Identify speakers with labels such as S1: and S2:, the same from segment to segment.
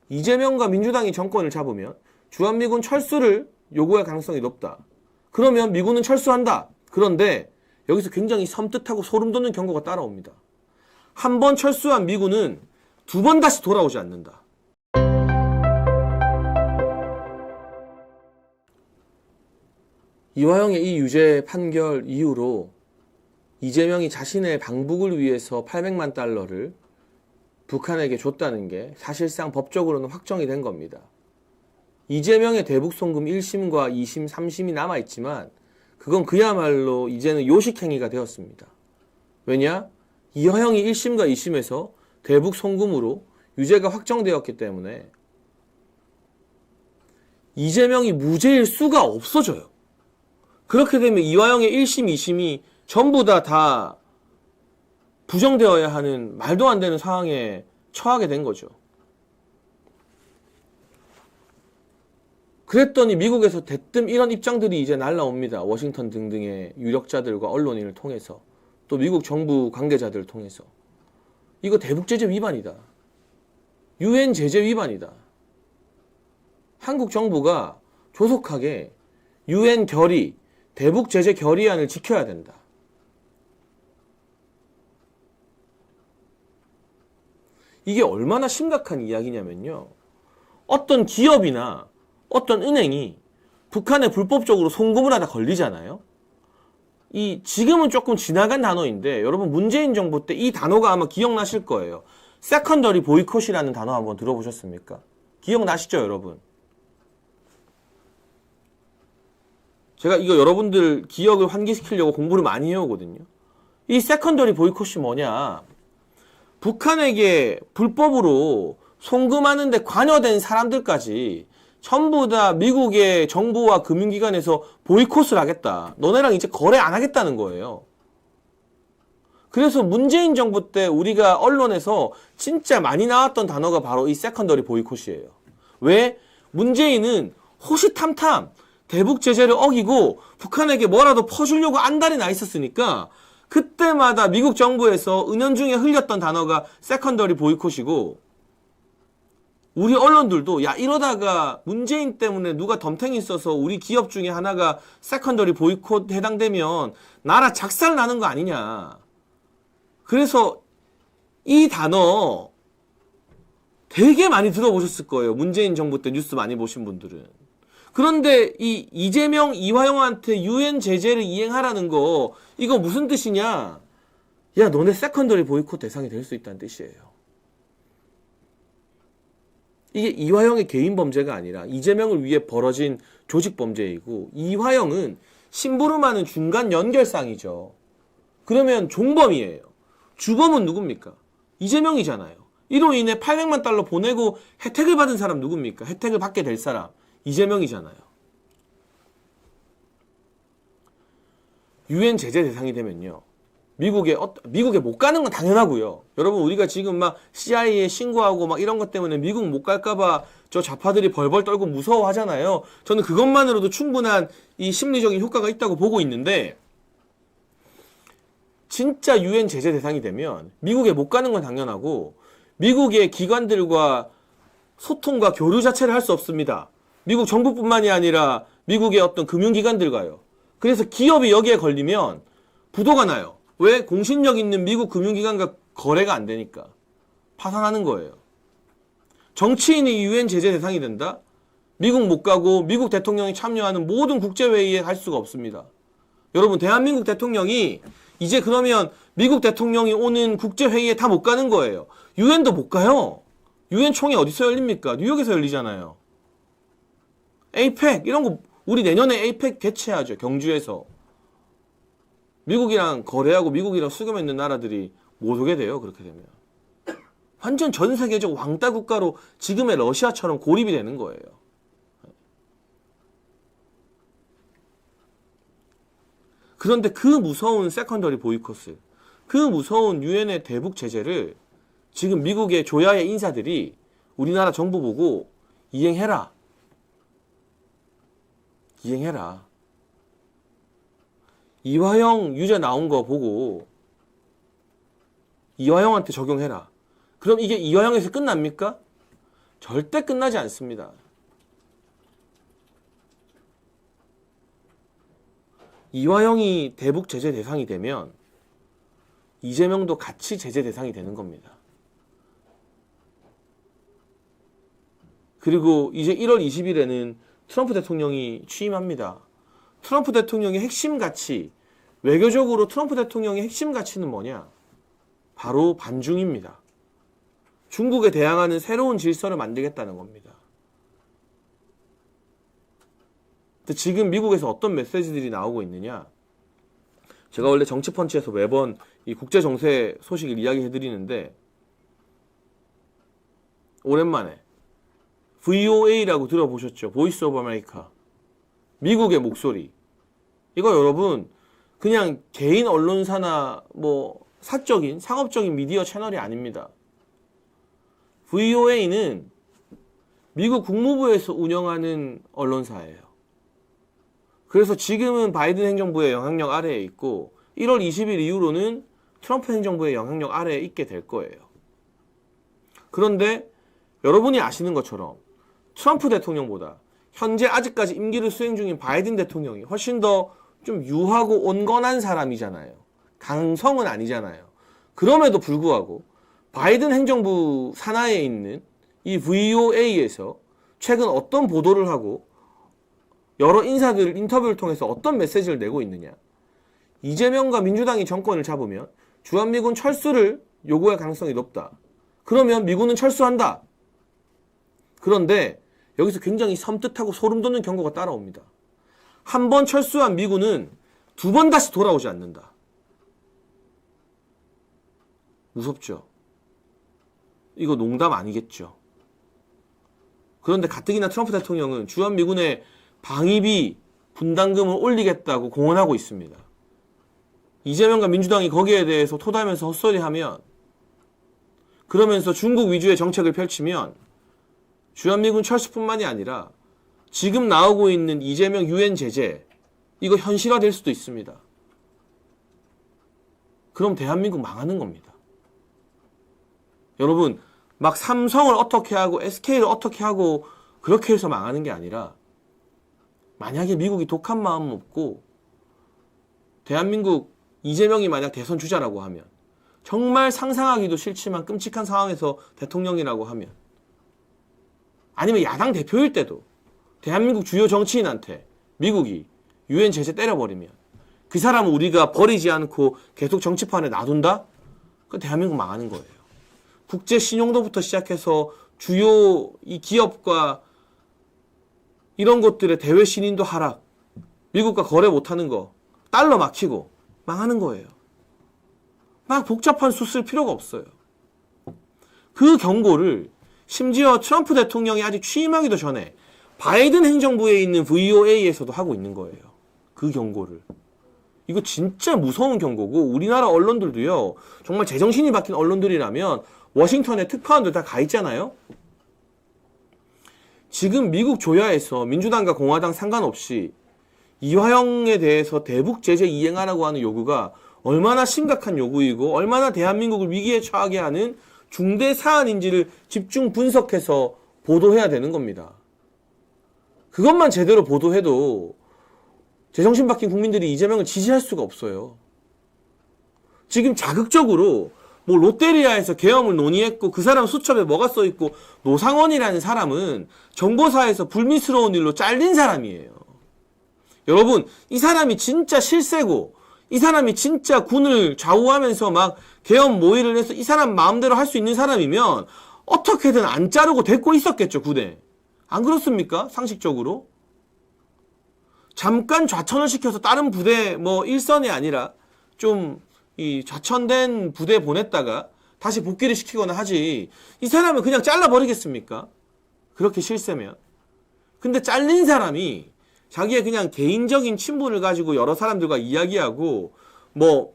S1: 이재명과 민주당이 정권을 잡으면 주한미군 철수를 요구할 가능성이 높다. 그러면 미군은 철수한다. 그런데 여기서 굉장히 섬뜩하고 소름 돋는 경고가 따라옵니다. 한 번 철수한 미군은 두 번 다시 돌아오지 않는다. 이화영의 이 유죄 판결 이후로 이재명이 자신의 방북을 위해서 800만 달러를 북한에게 줬다는 게 사실상 법적으로는 확정이 된 겁니다. 이재명의 대북 송금 1심과 2심, 3심이 남아있지만 그건 그야말로 이제는 요식행위가 되었습니다. 왜냐? 이화영이 1심과 2심에서 대북 송금으로 유죄가 확정되었기 때문에 이재명이 무죄일 수가 없어져요. 그렇게 되면 이화영의 1심, 2심이 전부 다 부정되어야 하는 말도 안 되는 상황에 처하게 된 거죠. 그랬더니 미국에서 대뜸 이런 입장들이 이제 날라옵니다. 워싱턴 등등의 유력자들과 언론인을 통해서, 또 미국 정부 관계자들을 통해서. 이거 대북제재 위반이다. UN 제재 위반이다. 한국 정부가 조속하게 UN 결의, 대북제재 결의안을 지켜야 된다. 이게 얼마나 심각한 이야기냐면요. 어떤 기업이나 어떤 은행이 북한에 불법적으로 송금을 하다 걸리잖아요. 지금은 조금 지나간 단어인데 여러분 문재인 정부 때 이 단어가 아마 기억나실 거예요. 세컨더리 보이콧이라는 단어 한번 들어보셨습니까? 기억나시죠, 여러분? 제가 이거 여러분들 기억을 환기시키려고 공부를 많이 해오거든요. 이 세컨더리 보이콧이 뭐냐? 북한에게 불법으로 송금하는데 관여된 사람들까지 전부 다 미국의 정부와 금융기관에서 보이콧을 하겠다. 너네랑 이제 거래 안 하겠다는 거예요. 그래서 문재인 정부 때 우리가 언론에서 진짜 많이 나왔던 단어가 바로 이 세컨더리 보이콧이에요. 왜? 문재인은 호시탐탐 대북 제재를 어기고 북한에게 뭐라도 퍼주려고 안달이 나 있었으니까 그때마다 미국 정부에서 은연중에 흘렸던 단어가 세컨더리 보이콧이고, 우리 언론들도 야 이러다가 문재인 때문에 누가 덤탱이 있어서 우리 기업 중에 하나가 세컨더리 보이콧 해당되면 나라 작살 나는 거 아니냐. 그래서 이 단어 되게 많이 들어보셨을 거예요. 문재인 정부 때 뉴스 많이 보신 분들은. 그런데 이 이재명, 이화영한테 UN 제재를 이행하라는 거 이거 무슨 뜻이냐? 야 너네 세컨더리 보이콧 대상이 될 수 있다는 뜻이에요. 이게 이화영의 개인 범죄가 아니라 이재명을 위해 벌어진 조직 범죄이고, 이화영은 심부름하는 중간 연결상이죠. 그러면 종범이에요. 주범은 누굽니까? 이재명이잖아요. 이로 인해 800만 달러 보내고 혜택을 받은 사람 누굽니까? 혜택을 받게 될 사람 이재명이잖아요. UN 제재 대상이 되면요, 미국에 못 가는 건 당연하고요. 여러분 우리가 지금 막 CIA에 신고하고 막 이런 것 때문에 미국 못 갈까봐 저 좌파들이 벌벌 떨고 무서워하잖아요. 저는 그것만으로도 충분한 이 심리적인 효과가 있다고 보고 있는데, 진짜 UN 제재 대상이 되면 미국에 못 가는 건 당연하고 미국의 기관들과 소통과 교류 자체를 할 수 없습니다. 미국 정부뿐만이 아니라 미국의 어떤 금융기관들과요. 그래서 기업이 여기에 걸리면 부도가 나요. 왜? 공신력 있는 미국 금융기관과 거래가 안 되니까. 파산하는 거예요. 정치인이 UN 제재 대상이 된다? 미국 못 가고 미국 대통령이 참여하는 모든 국제회의에 갈 수가 없습니다. 여러분 대한민국 대통령이 이제 그러면 미국 대통령이 오는 국제회의에 다 못 가는 거예요. UN도 못 가요. UN 총회 어디서 열립니까? 뉴욕에서 열리잖아요. 에이펙 이런 거 우리 내년에 에이펙 개최하죠. 경주에서. 미국이랑 거래하고 미국이랑 수교맺는 나라들이 못 오게 돼요. 그렇게 되면. 완전 전 세계적 왕따 국가로 지금의 러시아처럼 고립이 되는 거예요. 그런데 그 무서운 세컨더리 보이콧을, 그 무서운 UN의 대북 제재를 지금 미국의 조야의 인사들이 우리나라 정부 보고 이행해라. 이행해라. 이화영 유죄 나온 거 보고 이화영한테 적용해라. 그럼 이게 이화영에서 끝납니까? 절대 끝나지 않습니다. 이화영이 대북 제재 대상이 되면 이재명도 같이 제재 대상이 되는 겁니다. 그리고 이제 1월 20일에는 트럼프 대통령이 취임합니다. 트럼프 대통령의 핵심 가치, 외교적으로 트럼프 대통령의 핵심 가치는 뭐냐? 바로 반중입니다. 중국에 대항하는 새로운 질서를 만들겠다는 겁니다. 근데 지금 미국에서 어떤 메시지들이 나오고 있느냐? 제가 원래 정치펀치에서 매번 이 국제정세 소식을 이야기해드리는데 오랜만에 VOA라고 들어보셨죠? 보이스 오브 아메리카. 미국의 목소리. 이거 여러분 그냥 개인 언론사나 뭐 사적인, 상업적인 미디어 채널이 아닙니다. VOA는 미국 국무부에서 운영하는 언론사예요. 그래서 지금은 바이든 행정부의 영향력 아래에 있고 1월 20일 이후로는 트럼프 행정부의 영향력 아래에 있게 될 거예요. 그런데 여러분이 아시는 것처럼 트럼프 대통령보다 현재 아직까지 임기를 수행 중인 바이든 대통령이 훨씬 더 좀 유하고 온건한 사람이잖아요. 강성은 아니잖아요. 그럼에도 불구하고 바이든 행정부 산하에 있는 이 VOA에서 최근 어떤 보도를 하고 여러 인사들 인터뷰를 통해서 어떤 메시지를 내고 있느냐. 이재명과 민주당이 정권을 잡으면 주한미군 철수를 요구할 가능성이 높다. 그러면 미군은 철수한다. 그런데 여기서 굉장히 섬뜩하고 소름 돋는 경고가 따라옵니다. 한 번 철수한 미군은 두 번 다시 돌아오지 않는다. 무섭죠? 이거 농담 아니겠죠? 그런데 가뜩이나 트럼프 대통령은 주한미군의 방위비 분담금을 올리겠다고 공언하고 있습니다. 이재명과 민주당이 거기에 대해서 토달면서 헛소리하면 그러면서 중국 위주의 정책을 펼치면 주한미군 철수뿐만이 아니라 지금 나오고 있는 이재명 유엔 제재 이거 현실화될 수도 있습니다. 그럼 대한민국 망하는 겁니다. 여러분 막 삼성을 어떻게 하고 SK를 어떻게 하고 그렇게 해서 망하는 게 아니라 만약에 미국이 독한 마음 먹고 대한민국 이재명이 만약 대선 주자라고 하면 정말 상상하기도 싫지만 끔찍한 상황에서 대통령이라고 하면 아니면 야당 대표일 때도 대한민국 주요 정치인한테 미국이 유엔 제재 때려버리면 그 사람은 우리가 버리지 않고 계속 정치판에 놔둔다? 그 대한민국 망하는 거예요. 국제 신용도부터 시작해서 주요 이 기업과 이런 것들의 대외 신인도 하락, 미국과 거래 못하는 거, 달러 막히고 망하는 거예요. 막 복잡한 수 쓸 필요가 없어요. 그 경고를 심지어 트럼프 대통령이 아직 취임하기도 전에 바이든 행정부에 있는 VOA에서도 하고 있는 거예요. 그 경고를. 이거 진짜 무서운 경고고 우리나라 언론들도요. 정말 제정신이 박힌 언론들이라면 워싱턴에 특파원들 다 가 있잖아요. 지금 미국 조야에서 민주당과 공화당 상관없이 이화영에 대해서 대북 제재 이행하라고 하는 요구가 얼마나 심각한 요구이고 얼마나 대한민국을 위기에 처하게 하는 중대 사안인지를 집중 분석해서 보도해야 되는 겁니다. 그것만 제대로 보도해도 제정신 박힌 국민들이 이재명을 지지할 수가 없어요. 지금 자극적으로 뭐 롯데리아에서 계엄을 논의했고 그 사람 수첩에 뭐가 써있고 노상원이라는 사람은 정보사에서 불미스러운 일로 잘린 사람이에요. 여러분 이 사람이 진짜 실세고 이 사람이 진짜 군을 좌우하면서 막 계엄 모의를 해서 이 사람 마음대로 할 수 있는 사람이면 어떻게든 안 자르고 데리고 있었겠죠, 군에. 안 그렇습니까? 상식적으로. 잠깐 좌천을 시켜서 다른 부대 뭐 일선이 아니라 좀 이 좌천된 부대 보냈다가 다시 복귀를 시키거나 하지. 이 사람은 그냥 잘라버리겠습니까? 그렇게 실세면. 근데 잘린 사람이 자기의 그냥 개인적인 친분을 가지고 여러 사람들과 이야기하고 뭐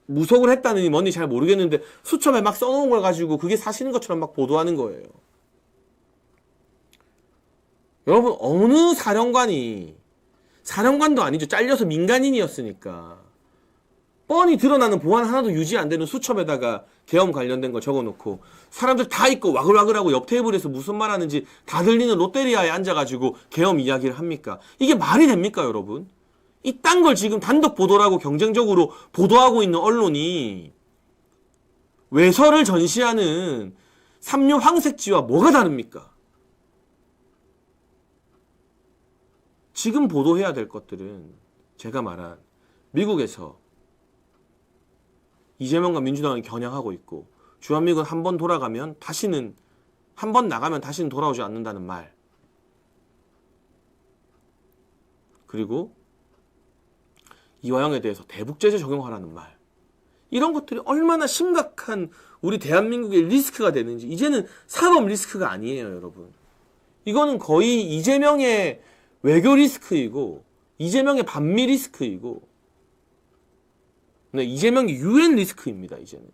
S1: 무속을 했다느니 뭔지 잘 모르겠는데 수첩에 막 써놓은 걸 가지고 그게 사실인 것처럼 막 보도하는 거예요. 여러분 어느 사령관도 아니죠. 잘려서 민간인이었으니까 뻔히 드러나는 보안 하나도 유지 안 되는 수첩에다가 계엄 관련된 거 적어놓고 사람들 다 있고 와글와글하고 옆 테이블에서 무슨 말 하는지 다 들리는 롯데리아에 앉아가지고 계엄 이야기를 합니까? 이게 말이 됩니까, 여러분? 이딴 걸 지금 단독 보도라고 경쟁적으로 보도하고 있는 언론이 외설을 전시하는 삼류 황색지와 뭐가 다릅니까? 지금 보도해야 될 것들은 제가 말한 미국에서 이재명과 민주당을 겨냥하고 있고 주한미군 한 번 돌아가면 다시는 한 번 나가면 다시는 돌아오지 않는다는 말, 그리고 이화영에 대해서 대북제재 적용하라는 말, 이런 것들이 얼마나 심각한 우리 대한민국의 리스크가 되는지. 이제는 사법 리스크가 아니에요, 여러분. 이거는 거의 이재명의 외교 리스크이고 이재명의 반미 리스크이고 이재명의 유엔 리스크입니다, 이제는.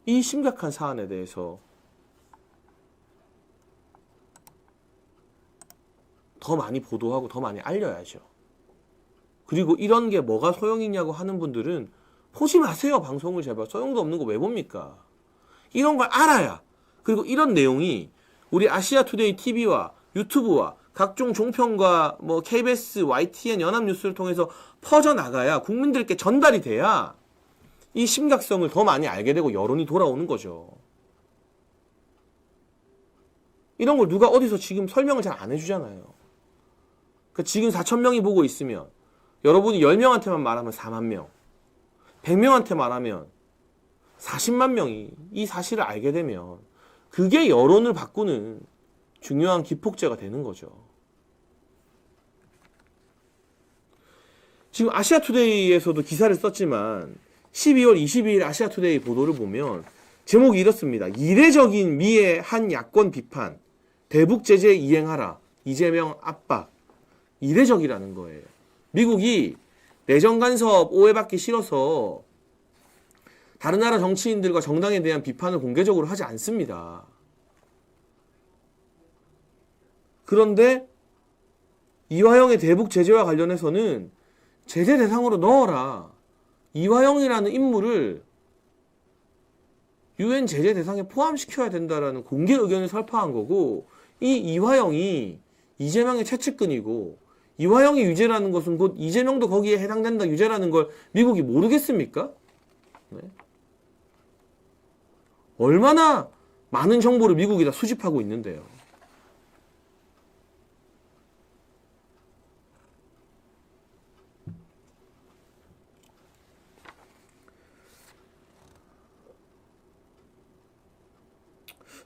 S1: 이 심각한 사안에 대해서 더 많이 보도하고 더 많이 알려야죠. 그리고 이런 게 뭐가 소용이냐고 하는 분들은 보지 마세요, 방송을 제발. 소용도 없는 거 왜 봅니까? 이런 걸 알아야, 그리고 이런 내용이 우리 아시아투데이 TV와 유튜브와 각종 종편과 뭐 KBS, YTN, 연합뉴스를 통해서 퍼져나가야, 국민들께 전달이 돼야 이 심각성을 더 많이 알게 되고 여론이 돌아오는 거죠. 이런 걸 누가 어디서 지금 설명을 잘 안 해주잖아요. 그러니까 지금 4,000명이 보고 있으면 여러분이 10명한테만 말하면 4만 명, 100명한테 말하면 40만 명이 이 사실을 알게 되면 그게 여론을 바꾸는 중요한 기폭제가 되는 거죠. 지금 아시아투데이에서도 기사를 썼지만 12월 22일 아시아투데이 보도를 보면 제목이 이렇습니다. 이례적인 미의 한 야권 비판, 대북 제재 이행하라, 이재명 압박. 이례적이라는 거예요. 미국이 내정 간섭 오해받기 싫어서 다른 나라 정치인들과 정당에 대한 비판을 공개적으로 하지 않습니다. 그런데 이화영의 대북 제재와 관련해서는 제재 대상으로 넣어라. 이화영이라는 인물을 유엔 제재 대상에 포함시켜야 된다라는 공개 의견을 설파한 거고, 이 이화영이 이재명의 최측근이고 이화영의 유죄라는 것은 곧 이재명도 거기에 해당된다 유죄라는 걸 미국이 모르겠습니까? 네. 얼마나 많은 정보를 미국이 다 수집하고 있는데요.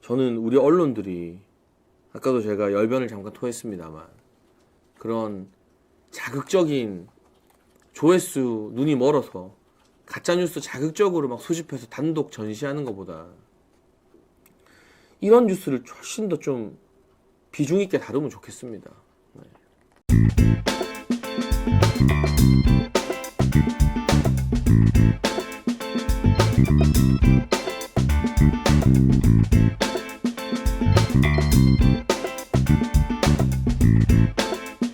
S1: 저는 우리 언론들이, 아까도 제가 열변을 잠깐 토했습니다만, 그런 자극적인 조회수 눈이 멀어서 가짜뉴스 자극적으로 막 수집해서 단독 전시하는 것보다 이런 뉴스를 훨씬 더 좀 비중 있게 다루면 좋겠습니다. 네.